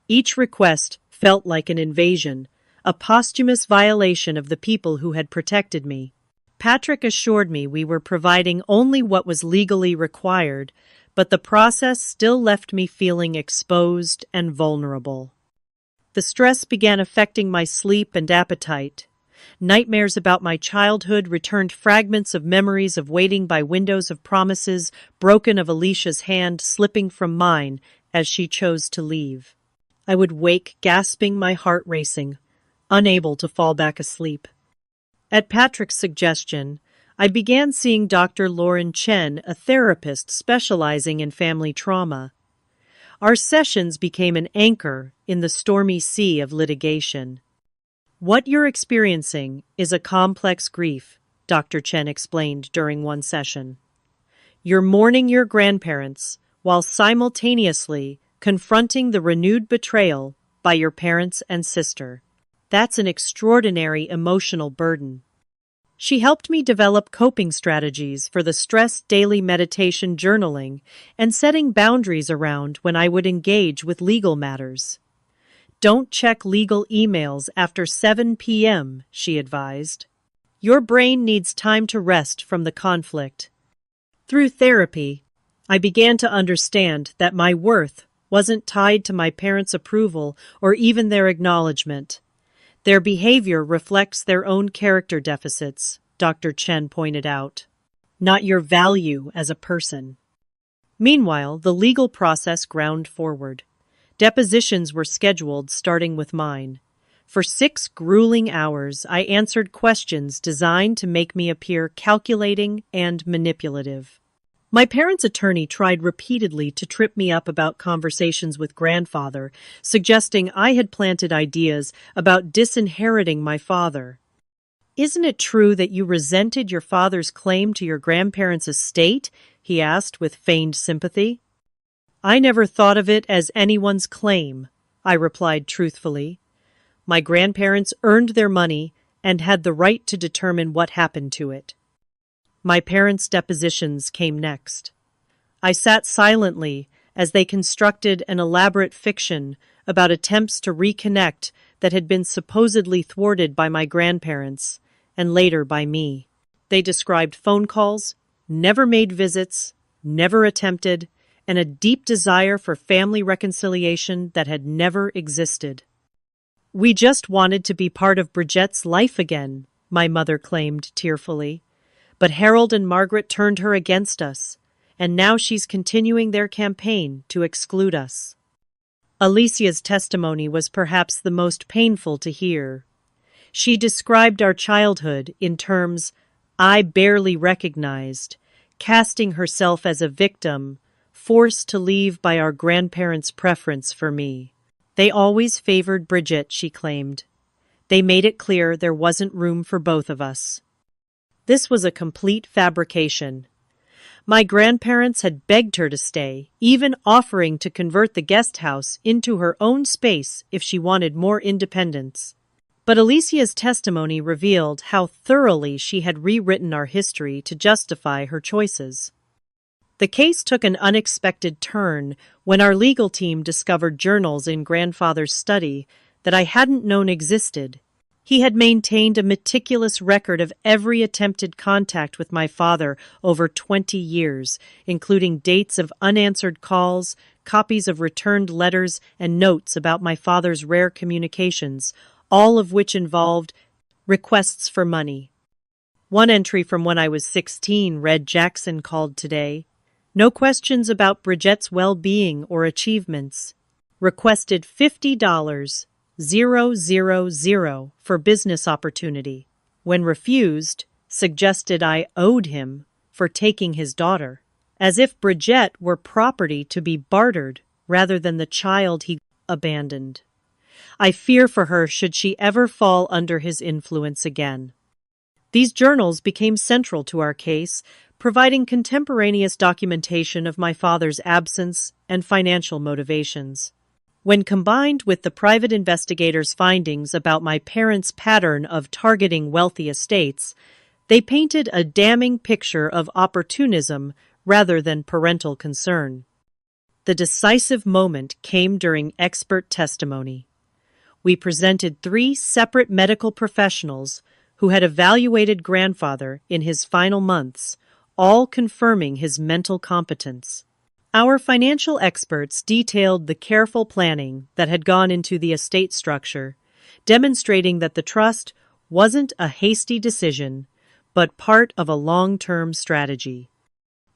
Each request felt like an invasion, a posthumous violation of the people who had protected me. Patrick assured me we were providing only what was legally required, but the process still left me feeling exposed and vulnerable. The stress began affecting my sleep and appetite. Nightmares about my childhood returned, fragments of memories of waiting by windows of promises, broken of Alicia's hand slipping from mine as she chose to leave. I would wake gasping, my heart racing, unable to fall back asleep. At Patrick's suggestion, I began seeing Dr. Lauren Chen, a therapist specializing in family trauma. Our sessions became an anchor in the stormy sea of litigation. "What you're experiencing is a complex grief," Dr. Chen explained during one session. "You're mourning your grandparents while simultaneously confronting the renewed betrayal by your parents and sister. That's an extraordinary emotional burden." She helped me develop coping strategies for the stress, daily meditation, journaling, and setting boundaries around when I would engage with legal matters. "Don't check legal emails after 7 p.m., she advised. "Your brain needs time to rest from the conflict." Through therapy, I began to understand that my worth wasn't tied to my parents' approval or even their acknowledgement. Their behavior reflects their own character deficits, Dr. Chen pointed out, not your value as a person. Meanwhile, the legal process ground forward. Depositions were scheduled, starting with mine. For 6 grueling hours, I answered questions designed to make me appear calculating and manipulative. My parents' attorney tried repeatedly to trip me up about conversations with grandfather, suggesting I had planted ideas about disinheriting my father. Isn't it true that you resented your father's claim to your grandparents' estate? He asked with feigned sympathy. I never thought of it as anyone's claim, I replied truthfully. My grandparents earned their money and had the right to determine what happened to it. My parents' depositions came next. I sat silently as they constructed an elaborate fiction about attempts to reconnect that had been supposedly thwarted by my grandparents and later by me. They described phone calls, never made visits, never attempted, and a deep desire for family reconciliation that had never existed. We just wanted to be part of Bridgette's life again, my mother claimed tearfully. But Harold and Margaret turned her against us, and now she's continuing their campaign to exclude us. Alicia's testimony was perhaps the most painful to hear. She described our childhood in terms I barely recognized, casting herself as a victim, forced to leave by our grandparents' preference for me. They always favored Bridget, she claimed. They made it clear there wasn't room for both of us. This was a complete fabrication. My grandparents had begged her to stay, even offering to convert the guest house into her own space if she wanted more independence. But Alicia's testimony revealed how thoroughly she had rewritten our history to justify her choices. The case took an unexpected turn when our legal team discovered journals in grandfather's study that I hadn't known existed. He had maintained a meticulous record of every attempted contact with my father over 20 years, including dates of unanswered calls, copies of returned letters, and notes about my father's rare communications, all of which involved requests for money. One entry from when I was 16 read, "Jackson called today. No questions about Bridgette's well-being or achievements. Requested $50, 000 for business opportunity. When refused, suggested I owed him for taking his daughter, as if Bridgette were property to be bartered rather than the child he abandoned. I fear for her should she ever fall under his influence again." These journals became central to our case, providing contemporaneous documentation of my father's absence and financial motivations. When combined with the private investigator's findings about my parents' pattern of targeting wealthy estates, they painted a damning picture of opportunism rather than parental concern. The decisive moment came during expert testimony. We presented 3 separate medical professionals who had evaluated grandfather in his final months, all confirming his mental competence. Our financial experts detailed the careful planning that had gone into the estate structure, demonstrating that the trust wasn't a hasty decision, but part of a long-term strategy.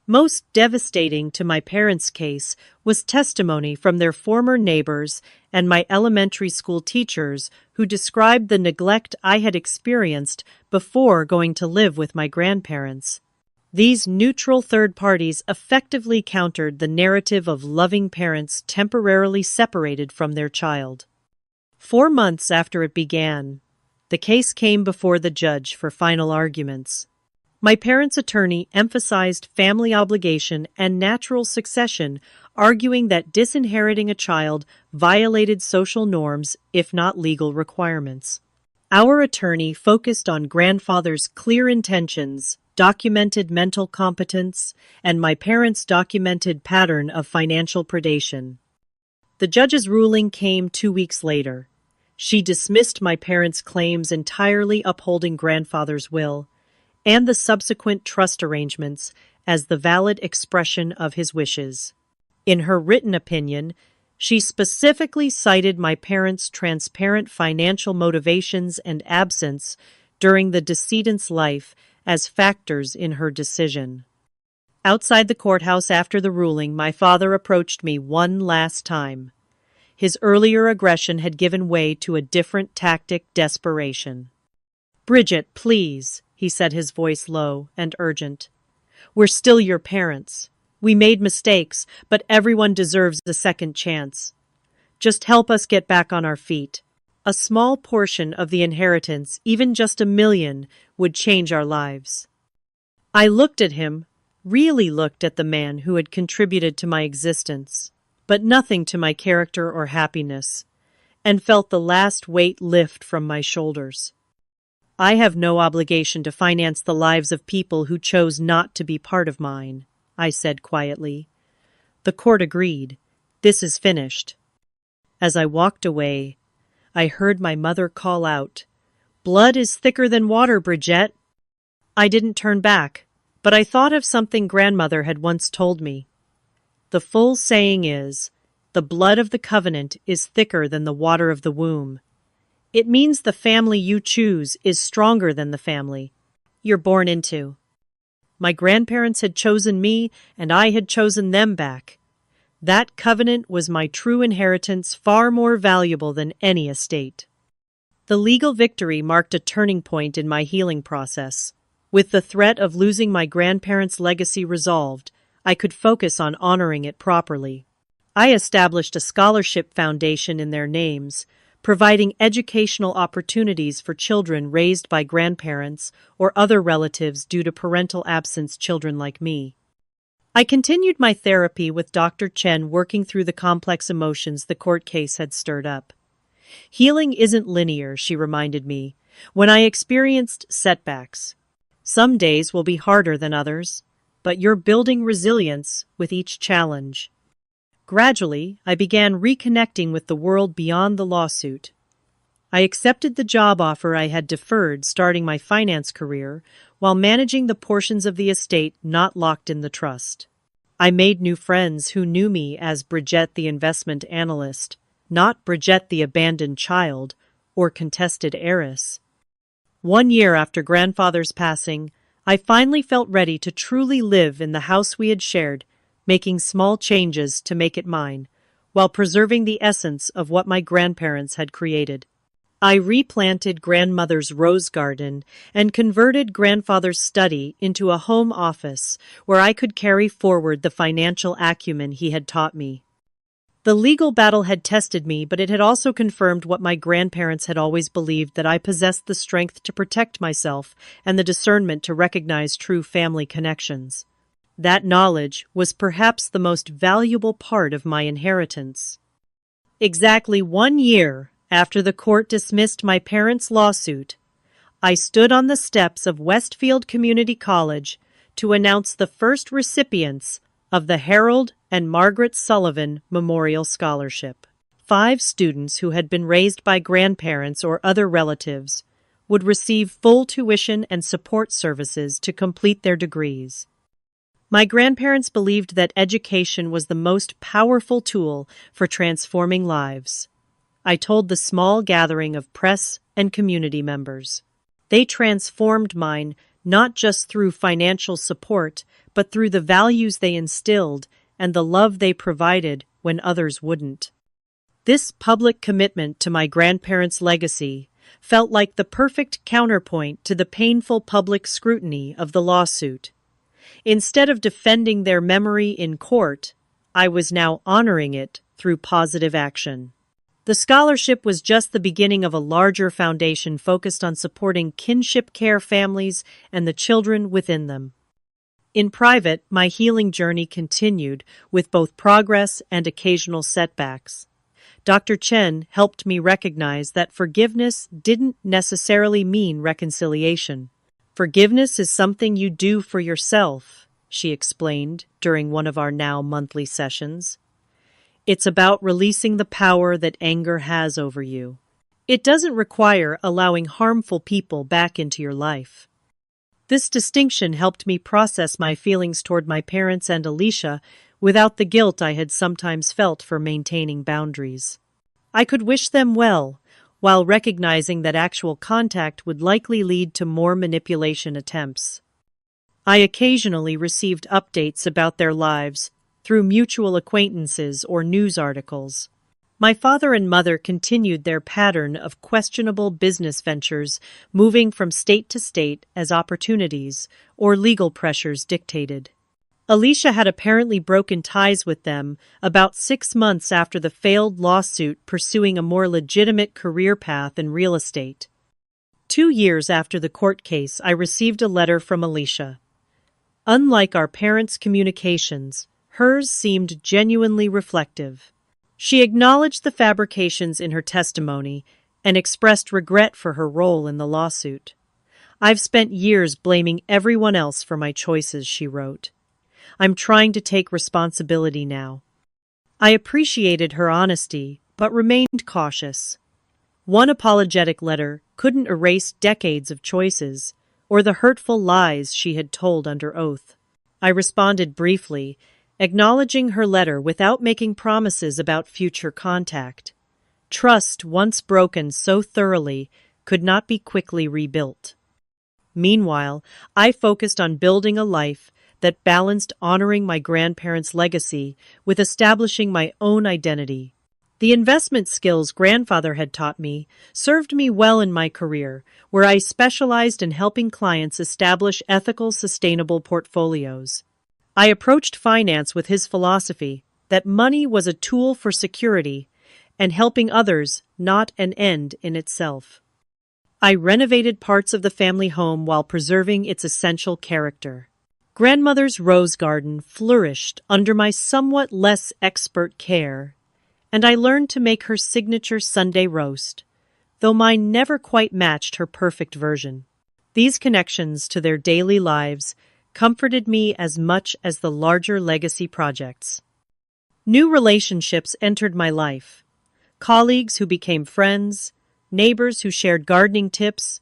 Most devastating to my parents' case was testimony from their former neighbors and my elementary school teachers who described the neglect I had experienced before going to live with my grandparents. These neutral third parties effectively countered the narrative of loving parents temporarily separated from their child. 4 months after it began, the case came before the judge for final arguments. My parents' attorney emphasized family obligation and natural succession, arguing that disinheriting a child violated social norms, if not legal requirements. Our attorney focused on grandfather's clear intentions, documented mental competence, and my parents' documented pattern of financial predation. The judge's ruling came 2 weeks later. She dismissed my parents' claims entirely upholding grandfather's will and the subsequent trust arrangements as the valid expression of his wishes. In her written opinion, she specifically cited my parents' transparent financial motivations and absence during the decedent's life as factors in her decision. Outside the courthouse after the ruling, my father approached me one last time. His earlier aggression had given way to a different tactic: desperation. "Bridget, please," he said, his voice low and urgent. We're still your parents. We made mistakes, but everyone deserves a second chance. Just help us get back on our feet. A small portion of the inheritance, even just $1 million, would change our lives." I looked at him, really looked at the man who had contributed to my existence, but nothing to my character or happiness, and felt the last weight lift from my shoulders. I have no obligation to finance the lives of people who chose not to be part of mine, I said quietly. The court agreed. This is finished. As I walked away, I heard my mother call out, "Blood is thicker than water, Bridget." I didn't turn back, but I thought of something grandmother had once told me. The full saying is, "The blood of the covenant is thicker than the water of the womb." It means the family you choose is stronger than the family you're born into. My grandparents had chosen me, and I had chosen them back. That covenant was my true inheritance, far more valuable than any estate. The legal victory marked a turning point in my healing process. With the threat of losing my grandparents' legacy resolved, I could focus on honoring it properly. I established a scholarship foundation in their names, providing educational opportunities for children raised by grandparents or other relatives due to parental absence, children like me. I continued my therapy with Dr. Chen, working through the complex emotions the court case had stirred up. Healing isn't linear, she reminded me, when I experienced setbacks. Some days will be harder than others, but you're building resilience with each challenge. Gradually, I began reconnecting with the world beyond the lawsuit. I accepted the job offer I had deferred, starting my finance career, while managing the portions of the estate not locked in the trust. I made new friends who knew me as Bridget the investment analyst, not Bridget the abandoned child or contested heiress. 1 year after grandfather's passing, I finally felt ready to truly live in the house we had shared, making small changes to make it mine, while preserving the essence of what my grandparents had created. I replanted grandmother's rose garden and converted grandfather's study into a home office where I could carry forward the financial acumen he had taught me. The legal battle had tested me, but it had also confirmed what my grandparents had always believed, that I possessed the strength to protect myself and the discernment to recognize true family connections. That knowledge was perhaps the most valuable part of my inheritance. Exactly 1 year after the court dismissed my parents' lawsuit, I stood on the steps of Westfield Community College to announce the first recipients of the Harold and Margaret Sullivan Memorial Scholarship. 5 students who had been raised by grandparents or other relatives would receive full tuition and support services to complete their degrees. My grandparents believed that education was the most powerful tool for transforming lives. I told the small gathering of press and community members. They transformed mine not just through financial support, but through the values they instilled and the love they provided when others wouldn't. This public commitment to my grandparents' legacy felt like the perfect counterpoint to the painful public scrutiny of the lawsuit. Instead of defending their memory in court, I was now honoring it through positive action. The scholarship was just the beginning of a larger foundation focused on supporting kinship care families and the children within them. In private, my healing journey continued with both progress and occasional setbacks. Dr. Chen helped me recognize that forgiveness didn't necessarily mean reconciliation. Forgiveness is something you do for yourself, she explained during one of our now monthly sessions. It's about releasing the power that anger has over you. It doesn't require allowing harmful people back into your life. This distinction helped me process my feelings toward my parents and Alicia without the guilt I had sometimes felt for maintaining boundaries. I could wish them well, while recognizing that actual contact would likely lead to more manipulation attempts. I occasionally received updates about their lives through mutual acquaintances or news articles. My father and mother continued their pattern of questionable business ventures, moving from state to state as opportunities or legal pressures dictated. Alicia had apparently broken ties with them about 6 months after the failed lawsuit pursuing a more legitimate career path in real estate. 2 years after the court case, I received a letter from Alicia. Unlike our parents' communications, hers seemed genuinely reflective. She acknowledged the fabrications in her testimony and expressed regret for her role in the lawsuit. "I've spent years blaming everyone else for my choices," she wrote. "I'm trying to take responsibility now." I appreciated her honesty, but remained cautious. One apologetic letter couldn't erase decades of choices or the hurtful lies she had told under oath. I responded briefly, acknowledging her letter without making promises about future contact. Trust, once broken so thoroughly, could not be quickly rebuilt. Meanwhile, I focused on building a life that balanced honoring my grandparents' legacy with establishing my own identity. The investment skills grandfather had taught me served me well in my career, where I specialized in helping clients establish ethical, sustainable portfolios. I approached finance with his philosophy that money was a tool for security and helping others, not an end in itself. I renovated parts of the family home while preserving its essential character. Grandmother's rose garden flourished under my somewhat less expert care, and I learned to make her signature Sunday roast, though mine never quite matched her perfect version. These connections to their daily lives comforted me as much as the larger legacy projects. New relationships entered my life. Colleagues who became friends, neighbors who shared gardening tips,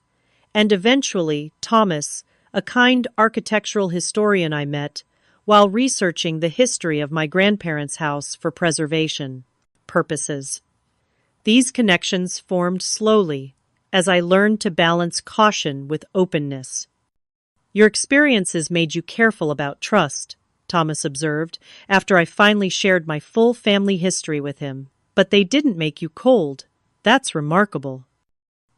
and eventually Thomas, a kind architectural historian I met while researching the history of my grandparents' house for preservation purposes. These connections formed slowly as I learned to balance caution with openness. "Your experiences made you careful about trust," Thomas observed after I finally shared my full family history with him. "But they didn't make you cold. That's remarkable."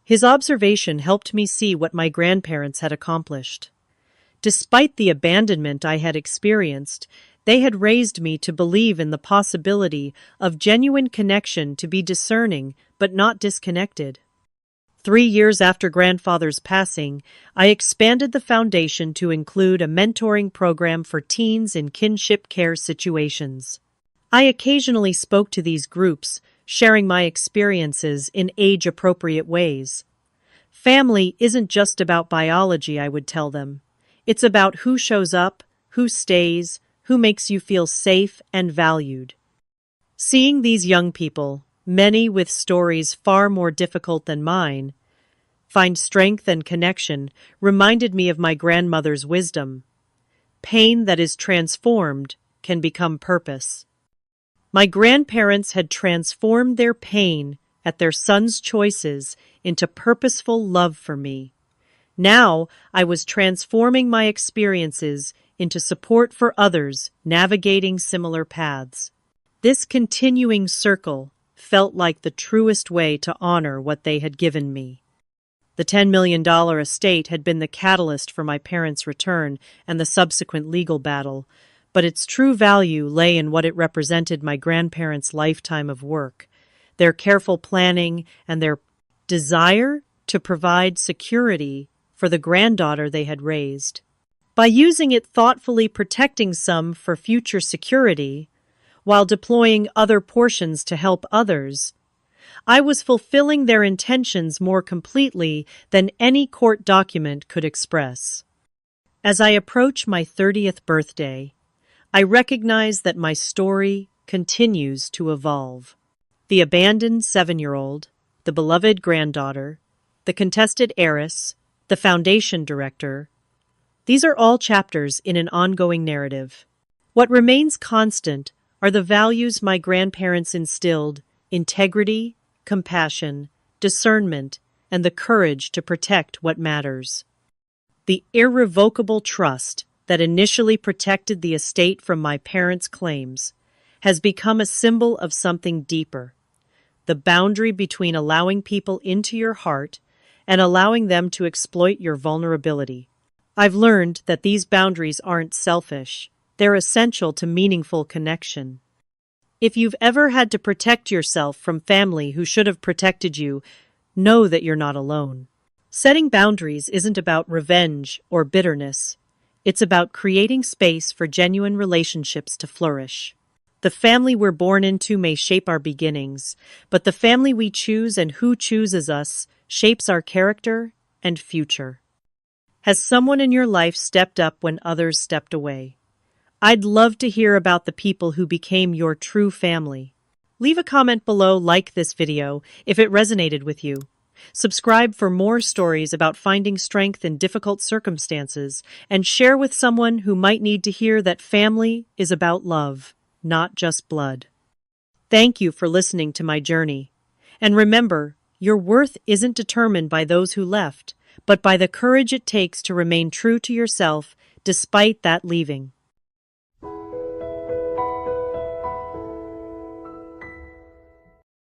His observation helped me see what my grandparents had accomplished. Despite the abandonment I had experienced, they had raised me to believe in the possibility of genuine connection, to be discerning but not disconnected. 3 years after grandfather's passing, I expanded the foundation to include a mentoring program for teens in kinship care situations. I occasionally spoke to these groups, sharing my experiences in age-appropriate ways. Family isn't just about biology, I would tell them. It's about who shows up, who stays, who makes you feel safe and valued. Seeing these young people, many with stories far more difficult than mine, find strength and connection reminded me of my grandmother's wisdom. Pain that is transformed can become purpose. My grandparents had transformed their pain at their son's choices into purposeful love for me. Now I was transforming my experiences into support for others navigating similar paths. This continuing circle felt like the truest way to honor what they had given me. The $10 million estate had been the catalyst for my parents' return and the subsequent legal battle, but its true value lay in what it represented: my grandparents' lifetime of work, their careful planning, and their desire to provide security for the granddaughter they had raised. By using it thoughtfully, protecting some for future security, while deploying other portions to help others, I was fulfilling their intentions more completely than any court document could express. As I approach my 30th birthday, I recognize that my story continues to evolve. The abandoned 7-year-old, the beloved granddaughter, the contested heiress, the foundation director, these are all chapters in an ongoing narrative. What remains constant are the values my grandparents instilled: integrity, compassion, discernment, and the courage to protect what matters. The irrevocable trust that initially protected the estate from my parents' claims has become a symbol of something deeper: the boundary between allowing people into your heart and allowing them to exploit your vulnerability. I've learned that these boundaries aren't selfish, they're essential to meaningful connection. If you've ever had to protect yourself from family who should have protected you, know that you're not alone. Setting boundaries isn't about revenge or bitterness. It's about creating space for genuine relationships to flourish. The family we're born into may shape our beginnings, but the family we choose and who chooses us shapes our character and future. Has someone in your life stepped up when others stepped away? I'd love to hear about the people who became your true family. Leave a comment below, like this video if it resonated with you. Subscribe for more stories about finding strength in difficult circumstances, and share with someone who might need to hear that family is about love, not just blood. Thank you for listening to my journey. And remember, your worth isn't determined by those who left, but by the courage it takes to remain true to yourself despite that leaving.